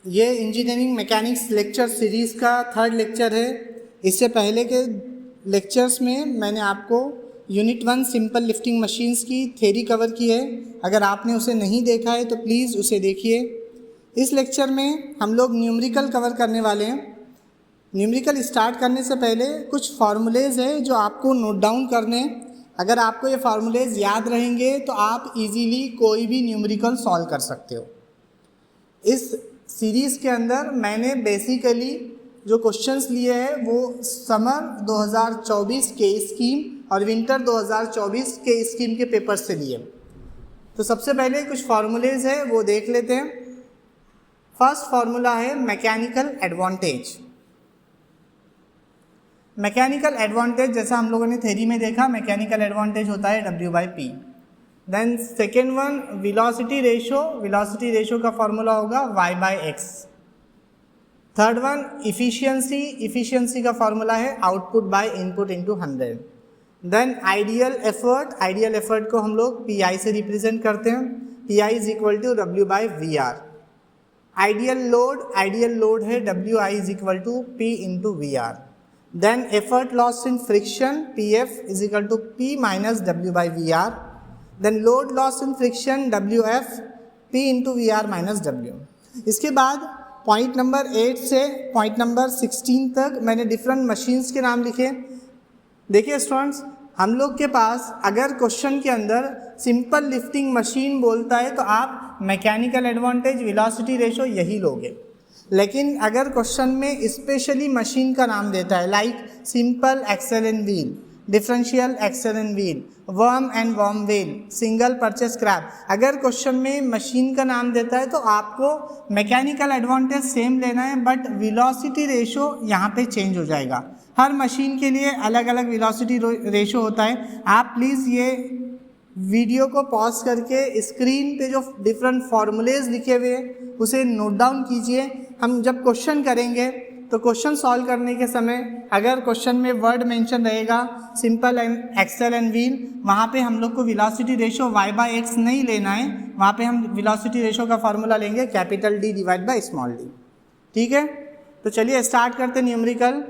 ये engineering mechanics lecture series का 3rd lecture है। इससे पहले के लेक्चर्स में मैंने आपको यूनिट 1 सिंपल लिफ्टिंग मशीन्स की थ्योरी कवर की है। अगर आपने उसे नहीं देखा है तो प्लीज़ उसे देखिए। इस लेक्चर में हम लोग न्यूमेरिकल कवर करने वाले हैं। न्यूमेरिकल स्टार्ट करने से पहले कुछ फार्मूलेज़ है जो आपको नोट डाउन करने हैं। अगर आपको ये फार्मूलेज़ याद रहेंगे तो आप इजीली कोई भी न्यूमेरिकल सॉल्व कर सकते हो। इस सीरीज़ के अंदर मैंने बेसिकली जो क्वेश्चंस लिए हैं वो समर 2024 के स्कीम और विंटर 2024 के स्कीम के पेपर से लिए। तो सबसे पहले कुछ फार्मूलेज़ है वो देख लेते हैं। फर्स्ट फार्मूला है मैकेनिकल एडवांटेज। मैकेनिकल एडवांटेज जैसा हम लोगों ने थ्योरी में देखा, मैकेनिकल एडवांटेज होता है W/P। Then second one velocity ratio, velocity ratio का फॉर्मूला होगा Y/X। Third one efficiency, efficiency का फॉर्मूला है output by input into 100। Then ideal effort, ideal effort को हम लोग PI से रिप्रेजेंट करते हैं। PI is equal to W/VR। Ideal load है WI is equal to P into VR। Then effort loss in friction PF is equal to P minus W/VR। Then load loss in friction WF P into VR minus W। इसके बाद point number 8 से point number 16 तक मैंने different machines के नाम लिखे। देखिए students, हम लोग के पास अगर क्वेश्चन के अंदर सिंपल लिफ्टिंग मशीन बोलता है तो आप मैकेनिकल एडवांटेज, वेलोसिटी रेशो यही लोगे। लेकिन अगर क्वेश्चन में स्पेशली मशीन का नाम देता है like simple axle and wheel, differential axle and wheel, worm and worm wheel, single purchase crab, अगर क्वेश्चन में मशीन का नाम देता है तो आपको मैकेनिकल एडवांटेज सेम लेना है, बट वेलोसिटी रेशो यहाँ पे चेंज हो जाएगा। हर मशीन के लिए अलग अलग वेलोसिटी रेशो होता है। आप प्लीज़ ये वीडियो को पॉज करके स्क्रीन पे जो डिफरेंट फार्मूलेज लिखे हुए हैं उसे नोट डाउन कीजिए। हम जब क्वेश्चन करेंगे तो क्वेश्चन सॉल्व करने के समय अगर क्वेश्चन में वर्ड मेंशन रहेगा simple and axle and wheel, वहाँ पे हम लोग को वेलोसिटी रेशो Y/X नहीं लेना है। वहाँ पे हम वेलोसिटी रेशो का फार्मूला लेंगे capital D divide by small d। ठीक है, तो चलिए स्टार्ट करते न्यूमेरिकल।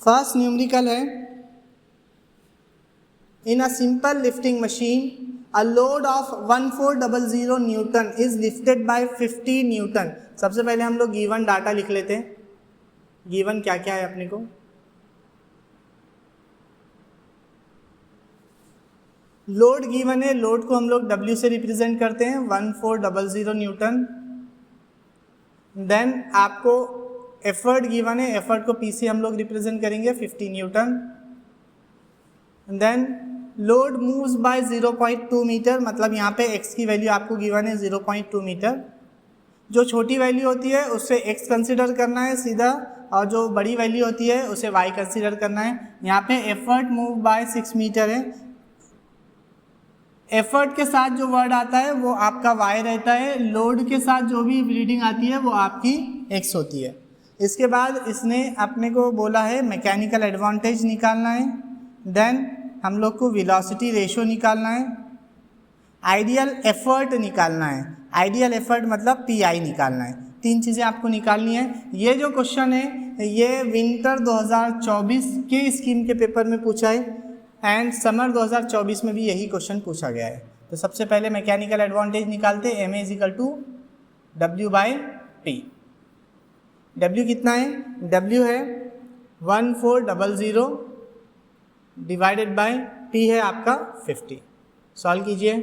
फर्स्ट न्यूमेरिकल है, in a simple lifting machine a load of 1400 Newton is lifted by 50 Newton. सबसे पहले हम लोग गिवन डाटा लिख लेते हैं। गिवन क्या क्या है अपने को, लोड गिवन है, लोड को हम लोग W से रिप्रेजेंट करते हैं 1400 न्यूटन। देन आपको एफर्ट गिवन है, एफर्ट को P से हम लोग रिप्रेजेंट करेंगे 50 newton. Then load moves by 0.2 metre, मतलब यहाँ पे x की वैल्यू आपको गिवन है 0.2 मीटर। जो छोटी वैल्यू होती है उससे x कंसिडर करना है सीधा, और जो बड़ी वैल्यू होती है उसे y कंसिडर करना है। यहाँ पे एफर्ट मूव बाय 6 मीटर है। एफर्ट के साथ जो वर्ड आता है वो आपका y रहता है, लोड के साथ जो भी रीडिंग आती है वो आपकी x होती है। इसके बाद इसने अपने को बोला है मैकेनिकल एडवांटेज निकालना है। देन हम लोग को वेलोसिटी रेशो निकालना है, आइडियल एफर्ट निकालना है, आइडियल एफर्ट मतलब PI निकालना है। 3 चीज़ें आपको निकालनी है। ये जो क्वेश्चन है ये विंटर 2024 के स्कीम के पेपर में पूछा है एंड समर 2024 में भी यही क्वेश्चन पूछा गया है। तो सबसे पहले मैकेनिकल एडवांटेज निकालते हैं। MA is equal to W/P। W कितना है, W है 1400 डिवाइडेड बाय P है आपका 50। सॉल्व कीजिए,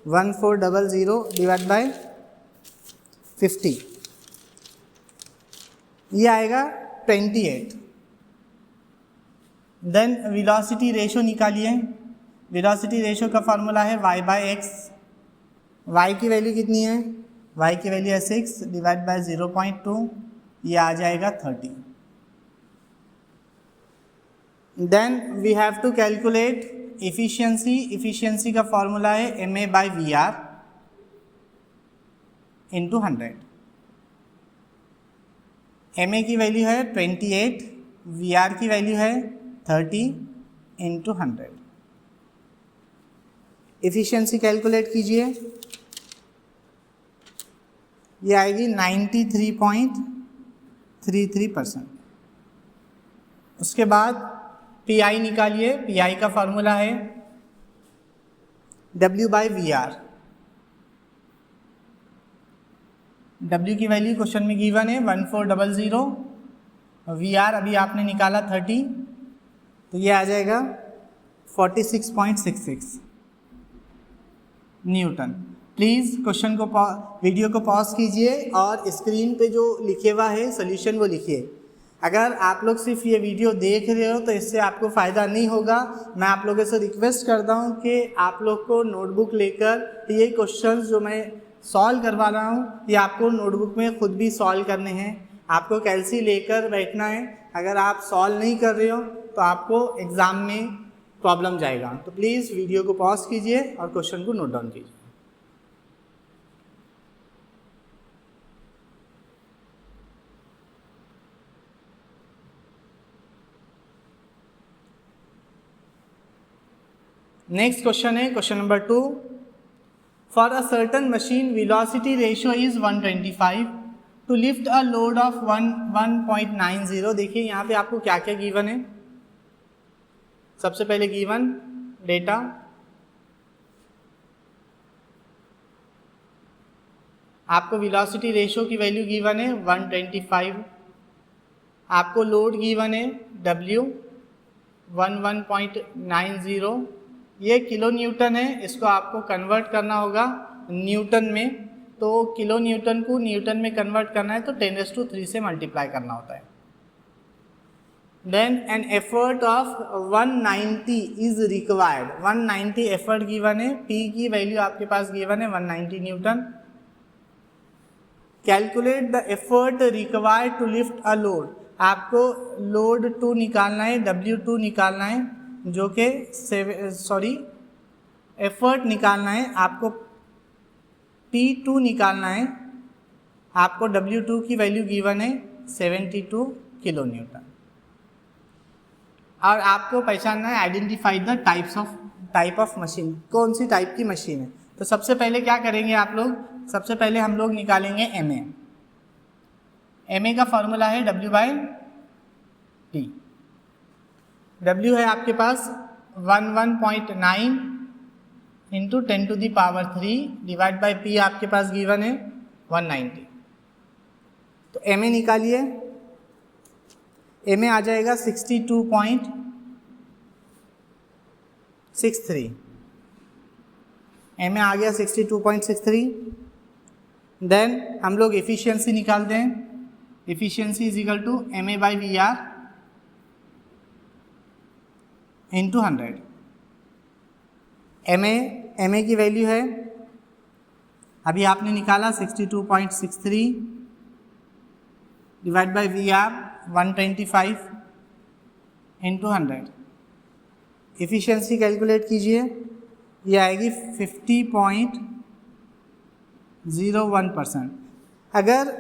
1400 डिवाइड बाय 50, ये आएगा 28। देन वेलोसिटी रेशो निकालिए। वेलोसिटी रेशो का फॉर्मूला है Y/X। Y की वैल्यू कितनी है, Y की वैल्यू है 6 डिवाइड बाय 0.2, ये आ जाएगा 30। Then we have to calculate efficiency. Efficiency का फॉर्मूला है MA/VR इंटू 100। MA की वैल्यू है 28, VR की वैल्यू है 30, इंटू 100। एफिशिएंसी कैलकुलेट कीजिए, ये आएगी 93.33%। उसके बाद पीआई निकालिए। पीआई का फॉर्मूला है W/VR। W की वैल्यू क्वेश्चन में गिवन है 1400, VR अभी आपने निकाला 30, तो ये आ जाएगा 46.66 न्यूटन। प्लीज़ क्वेश्चन को वीडियो को पॉज कीजिए और स्क्रीन पे जो लिखे हुआ है सोल्यूशन वो लिखिए। अगर आप लोग सिर्फ ये वीडियो देख रहे हो तो इससे आपको फ़ायदा नहीं होगा। मैं आप लोगों से रिक्वेस्ट करता हूँ कि आप लोग को नोटबुक लेकर ये क्वेश्चंस जो मैं सॉल्व करवा रहा हूँ ये आपको नोटबुक में खुद भी सॉल्व करने हैं। आपको कैलसी लेकर बैठना है। अगर आप सॉल्व नहीं कर रहे हो तो आपको एग्ज़ाम में प्रॉब्लम जाएगा। तो प्लीज़ वीडियो को पॉज कीजिए और क्वेश्चन को नोट डाउन कीजिए। नेक्स्ट क्वेश्चन है question number 2। For a certain machine velocity ratio is 125 to lift a load of 1.90। देखिए यहाँ पे आपको क्या क्या गिवन है। सबसे पहले गिवन डेटा, आपको वेलोसिटी रेशियो की वैल्यू गिवन है 125, आपको लोड गिवन है W 11.90, ये किलो न्यूटन है। इसको आपको कन्वर्ट करना होगा न्यूटन में, तो किलो न्यूटन को न्यूटन में कन्वर्ट करना है तो 10⁻³ से मल्टीप्लाई करना होता है। Then an effort of 190 is required. 190 effort given है, P की वैल्यू आपके पास गिवन है 190 newton. Calculate the effort required to lift a load. आपको लोड 2 निकालना है, W2 निकालना है, जो कि एफर्ट निकालना है आपको, P2 निकालना है। आपको W2 की वैल्यू गिवन है 72 किलो न्यूटन। और आपको पहचानना है identify the type of machine, कौन सी टाइप की मशीन है। तो सबसे पहले क्या करेंगे आप लोग, सबसे पहले हम लोग निकालेंगे MA का फॉर्मूला है W/T। W है आपके पास 11.9 इंटू 10⁻³ डिवाइड बाई P आपके पास गिवन है 190। तो MA निकालिए, MA आ जाएगा 62.63। MA आ गया 62.63। देन हम लोग एफिशिएंसी निकालते हैं। Efficiency is equal to MA/VR into 100। MA की वैल्यू है अभी आपने निकाला 62.63 divide by VR 125 into 100। Efficiency calculate कीजिए, ये आएगी 50.01%। अगर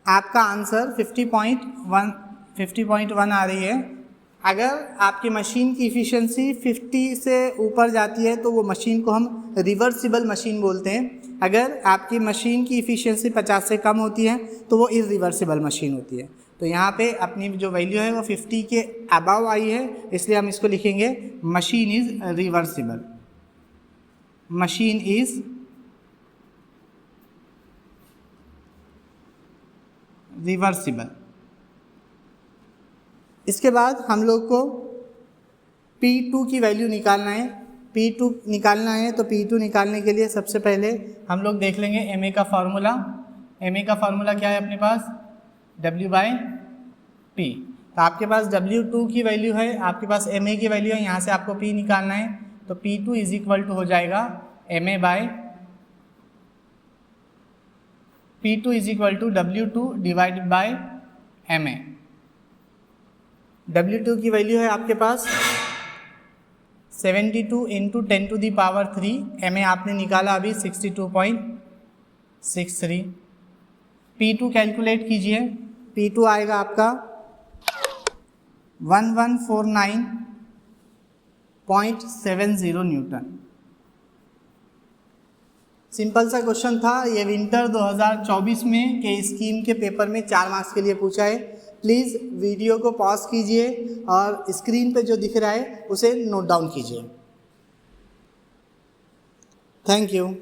आपका आंसर 50.1 आ रही है, अगर आपकी मशीन की इफ़िशियंसी 50 से ऊपर जाती है तो वो मशीन को हम रिवर्सिबल मशीन बोलते हैं। अगर आपकी मशीन की इफ़िशियंसी 50 से कम होती है तो वो इरिवर्सिबल मशीन होती है। तो यहाँ पे अपनी जो वैल्यू है वो 50 के अबव आई है, इसलिए हम इसको लिखेंगे machine is reversible. Machine is reversible. इसके बाद हम लोग को P2 की वैल्यू निकालना है। P2 निकालना है तो P2 निकालने के लिए सबसे पहले हम लोग देख लेंगे MA का फार्मूला। MA का फार्मूला क्या है अपने पास, W/P। तो आपके पास W2 की वैल्यू है, आपके पास MA की वैल्यू है, यहाँ से आपको P निकालना है। तो P2 इज इक्वल टू हो जाएगा P2 is equal to W2 divided by MA। W2 की वैल्यू है आपके पास 72 इंटू 10⁻³ MA आपने निकाला अभी 62.63। P2 कैलकुलेट कीजिए, P2 आएगा आपका 1149 0.70 न्यूटन। सिंपल सा क्वेश्चन था, ये विंटर 2024 में के स्कीम के पेपर में 4 मार्क्स के लिए पूछा है। प्लीज़ वीडियो को पॉज कीजिए और स्क्रीन पे जो दिख रहा है उसे नोट डाउन कीजिए। Thank you.